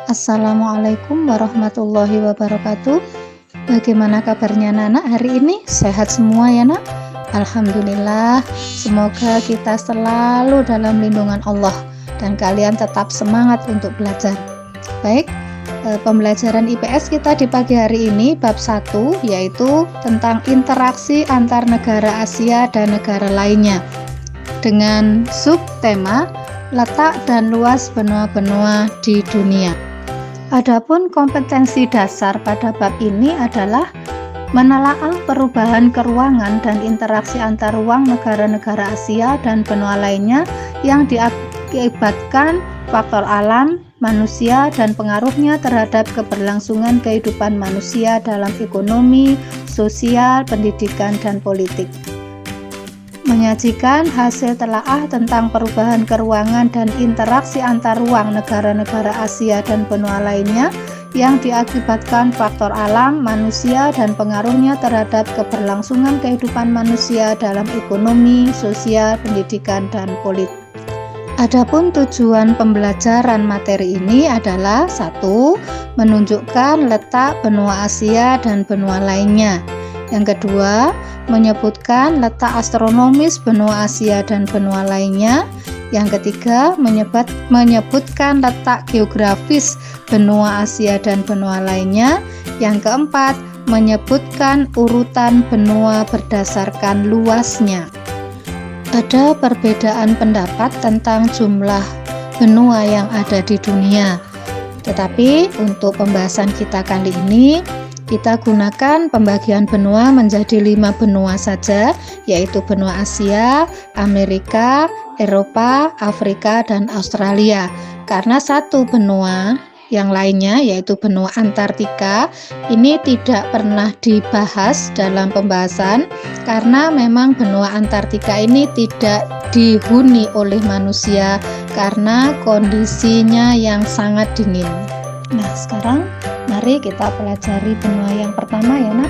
Assalamualaikum warahmatullahi wabarakatuh. Bagaimana kabarnya Nana hari ini? Sehat semua ya Nak? Alhamdulillah. Semoga kita selalu dalam lindungan Allah dan kalian tetap semangat untuk belajar. Baik, pembelajaran IPS kita di pagi hari ini bab 1 yaitu tentang interaksi antar negara Asia dan negara lainnya dengan subtema letak dan luas benua-benua di dunia. Adapun kompetensi dasar pada bab ini adalah menelaah perubahan keruangan dan interaksi antar ruang negara-negara Asia dan benua lainnya yang diakibatkan faktor alam, manusia, dan pengaruhnya terhadap keberlangsungan kehidupan manusia dalam ekonomi, sosial, pendidikan, dan politik. Menyajikan hasil telaah tentang perubahan keruangan dan interaksi antar ruang negara-negara Asia dan benua lainnya yang diakibatkan faktor alam, manusia, dan pengaruhnya terhadap keberlangsungan kehidupan manusia dalam ekonomi, sosial, pendidikan, dan politik. Adapun tujuan pembelajaran materi ini adalah 1. Menunjukkan letak benua Asia dan benua lainnya. Yang kedua, menyebutkan letak astronomis benua Asia dan benua lainnya. Yang ketiga, menyebutkan letak geografis benua Asia dan benua lainnya. Yang keempat, menyebutkan urutan benua berdasarkan luasnya. Ada perbedaan pendapat tentang jumlah benua yang ada di dunia. Tetapi untuk pembahasan kita kali ini, kita gunakan pembagian benua menjadi 5 benua saja, yaitu benua Asia, Amerika, Eropa, Afrika, dan Australia. Karena satu benua yang lainnya, yaitu benua Antartika, ini tidak pernah dibahas dalam pembahasan karena memang benua Antartika ini tidak dihuni oleh manusia karena kondisinya yang sangat dingin. Nah, sekarang mari kita pelajari benua yang pertama ya Nak,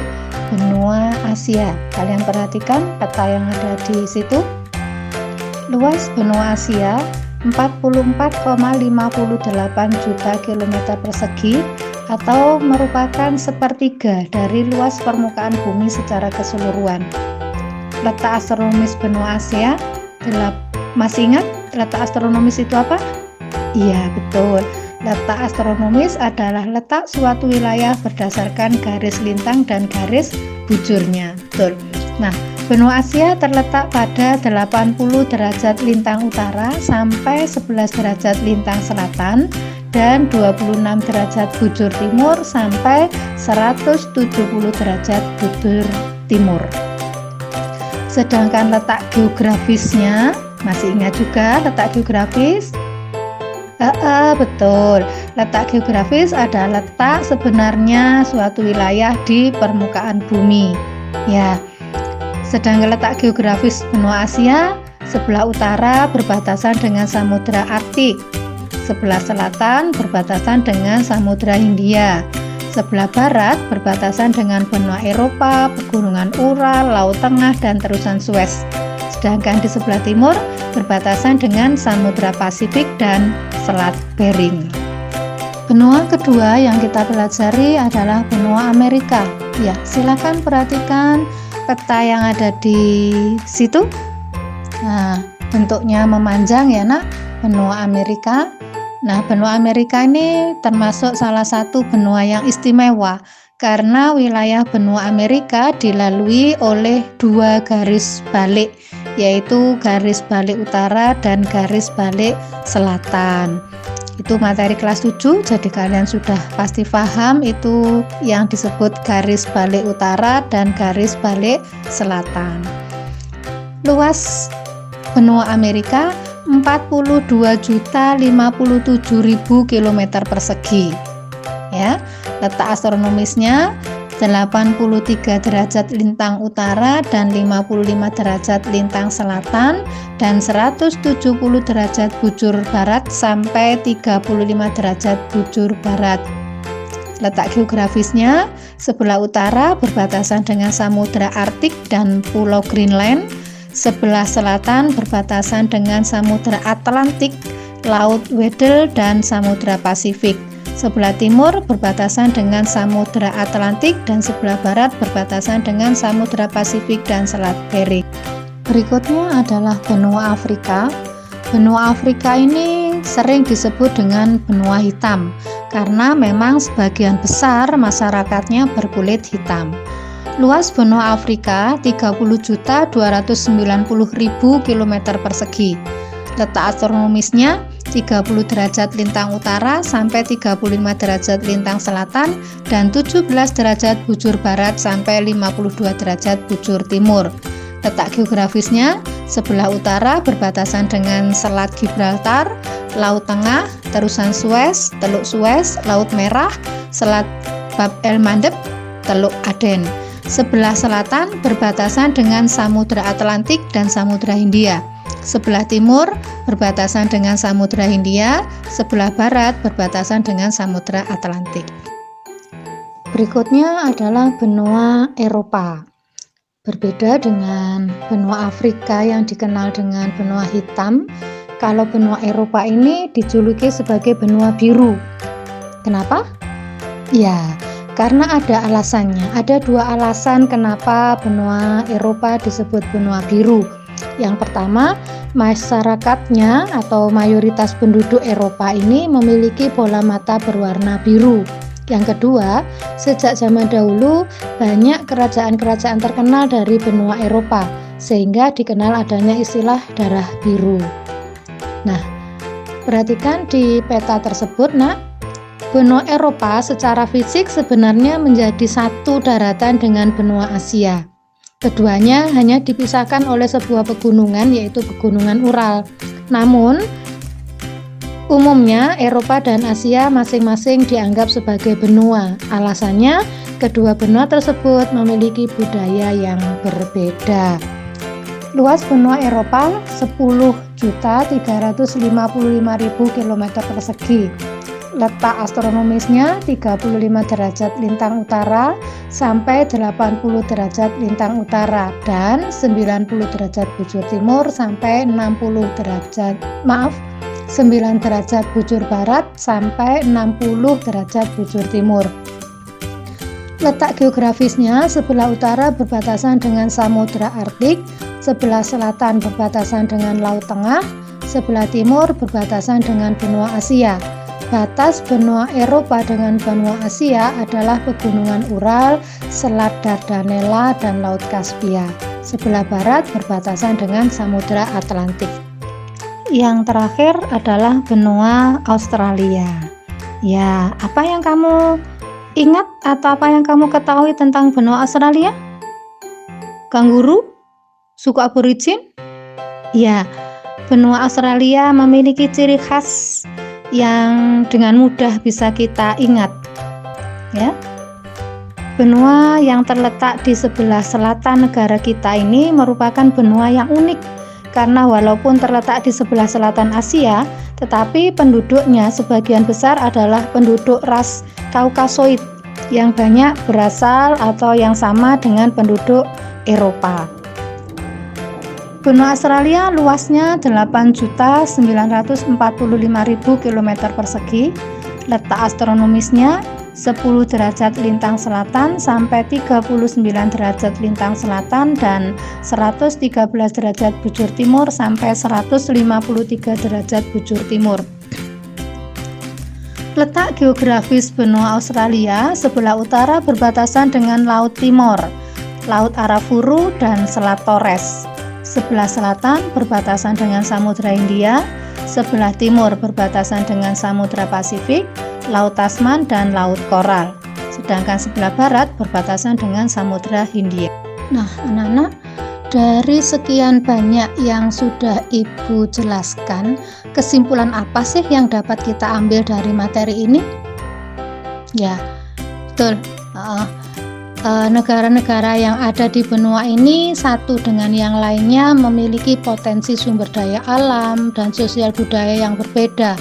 benua Asia. Kalian perhatikan peta yang ada di situ. Luas benua Asia 44,58 juta kilometer persegi atau merupakan sepertiga dari luas permukaan bumi secara keseluruhan. Letak astronomis benua Asia, masih ingat letak astronomis itu apa? Iya, betul. Letak astronomis adalah letak suatu wilayah berdasarkan garis lintang dan garis bujurnya. Betul. Nah, benua Asia terletak pada 80 derajat lintang utara sampai 11 derajat lintang selatan dan 26 derajat bujur timur sampai 170 derajat bujur timur. Sedangkan letak geografisnya, masih ingat juga letak geografis? Betul. Letak geografis adalah letak sebenarnya suatu wilayah di permukaan bumi. Ya. Sedangkan letak geografis benua Asia, sebelah utara berbatasan dengan Samudra Arktik, sebelah selatan berbatasan dengan Samudra Hindia, sebelah barat berbatasan dengan benua Eropa, pegunungan Ural, Laut Tengah, dan terusan Suez. Sedangkan di sebelah timur berbatasan dengan Samudra Pasifik dan Selat Bering. Benua kedua yang kita pelajari adalah benua Amerika. Ya, silakan perhatikan peta yang ada di situ. Nah, bentuknya memanjang ya Nak, benua Amerika. Nah, benua Amerika ini termasuk salah satu benua yang istimewa karena wilayah benua Amerika dilalui oleh 2 garis balik, yaitu garis balik utara dan garis balik selatan. Itu materi kelas 7, jadi kalian sudah pasti paham itu yang disebut garis balik utara dan garis balik selatan. Luas benua Amerika 42.057.000 km persegi. Ya, letak astronomisnya 83 derajat lintang utara dan 55 derajat lintang selatan dan 170 derajat bujur barat sampai 35 derajat bujur barat. Letak geografisnya, sebelah utara berbatasan dengan Samudra Arktik dan Pulau Greenland, sebelah selatan berbatasan dengan Samudra Atlantik Laut Weddell dan Samudra Pasifik. Sebelah timur berbatasan dengan Samudra Atlantik dan sebelah barat berbatasan dengan Samudra Pasifik dan Selat Bering. Berikutnya adalah benua Afrika. Benua Afrika ini sering disebut dengan benua hitam karena memang sebagian besar masyarakatnya berkulit hitam. Luas benua Afrika 30.290.000 km persegi. Letak astronomisnya 30 derajat lintang utara sampai 35 derajat lintang selatan dan 17 derajat bujur barat sampai 52 derajat bujur timur. Letak geografisnya sebelah utara berbatasan dengan Selat Gibraltar, Laut Tengah, Terusan Suez, Teluk Suez, Laut Merah, Selat Bab el Mandeb, Teluk Aden. Sebelah selatan berbatasan dengan Samudra Atlantik dan Samudra Hindia. Sebelah timur berbatasan dengan Samudra Hindia, sebelah barat berbatasan dengan Samudra Atlantik. Berikutnya adalah benua Eropa. Berbeda dengan benua Afrika yang dikenal dengan benua hitam, kalau benua Eropa ini dijuluki sebagai benua biru. Kenapa? Ya, karena ada alasannya. Ada dua alasan kenapa benua Eropa disebut benua biru. Yang pertama, masyarakatnya atau mayoritas penduduk Eropa ini memiliki bola mata berwarna biru. Yang kedua, sejak zaman dahulu banyak kerajaan-kerajaan terkenal dari benua Eropa, sehingga dikenal adanya istilah darah biru. Nah, perhatikan di peta tersebut, nak. Benua Eropa secara fisik sebenarnya menjadi satu daratan dengan benua Asia. Keduanya hanya dipisahkan oleh sebuah pegunungan, yaitu Pegunungan Ural. Namun, umumnya Eropa dan Asia masing-masing dianggap sebagai benua. Alasannya, kedua benua tersebut memiliki budaya yang berbeda. Luas benua Eropa 10.355.000 km persegi. Letak astronomisnya 35 derajat lintang utara sampai 80 derajat lintang utara dan 90 derajat bujur timur sampai 9 derajat bujur barat sampai 60 derajat bujur timur. Letak geografisnya sebelah utara berbatasan dengan Samudra Arktik, sebelah selatan berbatasan dengan Laut Tengah, sebelah timur berbatasan dengan benua Asia. Batas benua Eropa dengan benua Asia adalah Pegunungan Ural, Selat Dardanella, dan Laut Kaspia. Sebelah barat berbatasan dengan Samudra Atlantik. Yang terakhir adalah benua Australia. Ya, apa yang kamu ingat atau apa yang kamu ketahui tentang benua Australia? Kanguru? Suku aborigin? Ya, benua Australia memiliki ciri khas yang dengan mudah bisa kita ingat, ya. Benua yang terletak di sebelah selatan negara kita ini merupakan benua yang unik karena walaupun terletak di sebelah selatan Asia, tetapi penduduknya sebagian besar adalah penduduk ras Kaukasoid yang banyak berasal atau yang sama dengan penduduk Eropa. Benua Australia luasnya 8.945.000 km persegi. Letak astronomisnya 10 derajat lintang selatan sampai 39 derajat lintang selatan dan 113 derajat bujur timur sampai 153 derajat bujur timur. Letak geografis benua Australia sebelah utara berbatasan dengan Laut Timor, Laut Arafuru, dan Selat Torres. Sebelah selatan berbatasan dengan Samudra Hindia, sebelah timur berbatasan dengan Samudra Pasifik, Laut Tasman, dan Laut Koral. Sedangkan sebelah barat berbatasan dengan Samudra Hindia. Nah, anak-anak, dari sekian banyak yang sudah Ibu jelaskan, kesimpulan apa sih yang dapat kita ambil dari materi ini? Ya, betul. Negara-negara yang ada di benua ini satu dengan yang lainnya memiliki potensi sumber daya alam dan sosial budaya yang berbeda.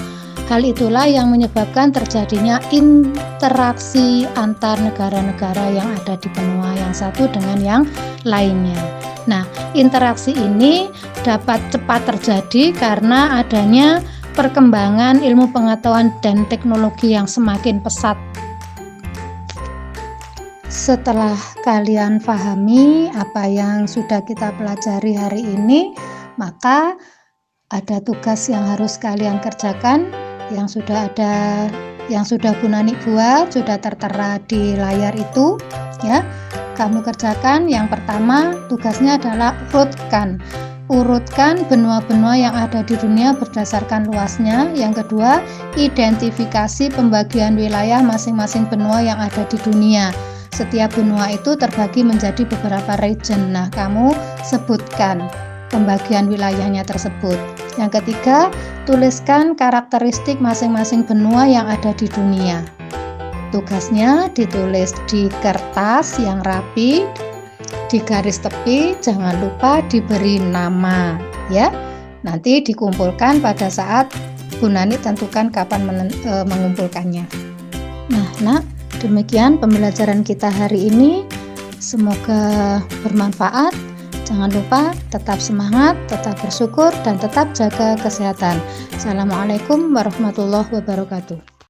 Hal itulah yang menyebabkan terjadinya interaksi antar negara-negara yang ada di benua yang satu dengan yang lainnya. Nah, interaksi ini dapat cepat terjadi karena adanya perkembangan ilmu pengetahuan dan teknologi yang semakin pesat. Setelah kalian pahami apa yang sudah kita pelajari hari ini, maka ada tugas yang harus kalian kerjakan yang sudah Bu Nani buat, sudah tertera di layar itu ya. Kamu kerjakan. Yang pertama tugasnya adalah urutkan benua-benua yang ada di dunia berdasarkan luasnya. Yang kedua, identifikasi pembagian wilayah masing-masing benua yang ada di dunia. Setiap benua itu terbagi menjadi beberapa region. Nah, kamu sebutkan pembagian wilayahnya tersebut. Yang ketiga, tuliskan karakteristik masing-masing benua yang ada di dunia. Tugasnya ditulis di kertas yang rapi, di garis tepi, jangan lupa diberi nama ya. Nanti dikumpulkan pada saat Bu Nani tentukan kapan mengumpulkannya. Nah, Nak, demikian pembelajaran kita hari ini. Semoga bermanfaat. Jangan lupa tetap semangat, tetap bersyukur, dan tetap jaga kesehatan. Assalamualaikum warahmatullahi wabarakatuh.